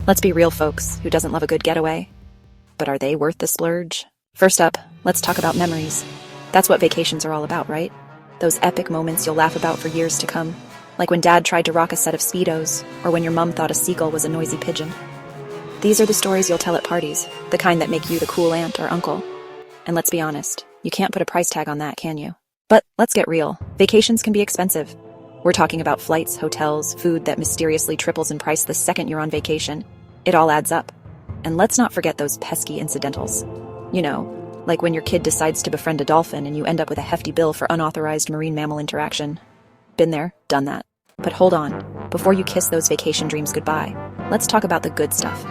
Let's be real, folks. Who doesn't love a good getaway? But are they worth the splurge? First up, let's talk about memories. That's what vacations are all about, right? Those epic moments you'll laugh about for years to come. Like when Dad tried to rock a set of Speedos, or when your mom thought a seagull was a noisy pigeon. These are the stories you'll tell at parties, the kind that make you the cool aunt or uncle. And let's be honest, you can't put a price tag on that, can you? But let's get real. Vacations can be expensive. We're talking about flights, hotels, food that mysteriously triples in price the second you're on vacation. It all adds up. And let's not forget those pesky incidentals. You know, like when your kid decides to befriend a dolphin and you end up with a hefty bill for unauthorized marine mammal interaction. Been there, done that. But hold on, before you kiss those vacation dreams goodbye, let's talk about the good stuff.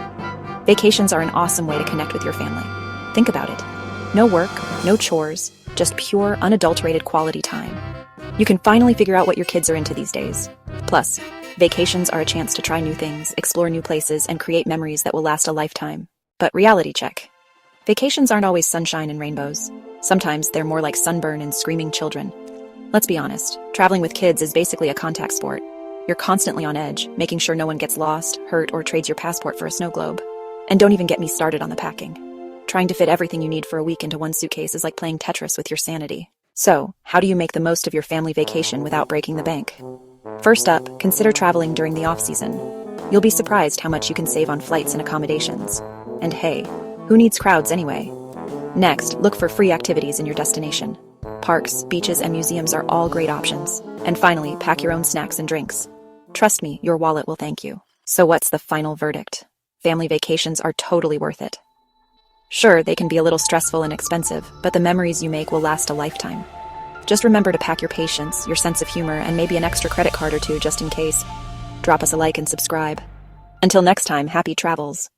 Vacations are an awesome way to connect with your family. Think about it. No work, no chores, just pure, unadulterated quality time. You can finally figure out what your kids are into these days. Plus, vacations are a chance to try new things, explore new places, and create memories that will last a lifetime. But reality check. Vacations aren't always sunshine and rainbows. Sometimes they're more like sunburn and screaming children. Let's be honest, traveling with kids is basically a contact sport. You're constantly on edge, making sure no one gets lost, hurt, or trades your passport for a snow globe. And don't even get me started on the packing. Trying to fit everything you need for a week into one suitcase is like playing Tetris with your sanity. So, how do you make the most of your family vacation without breaking the bank? First up, consider traveling during the off-season. You'll be surprised how much you can save on flights and accommodations. And hey, who needs crowds anyway? Next, look for free activities in your destination. Parks, beaches, and museums are all great options. And finally, pack your own snacks and drinks. Trust me, your wallet will thank you. So what's the final verdict? Family vacations are totally worth it. Sure, they can be a little stressful and expensive, but the memories you make will last a lifetime. Just remember to pack your patience, your sense of humor, and maybe an extra credit card or two just in case. Drop us a like and subscribe. Until next time, happy travels.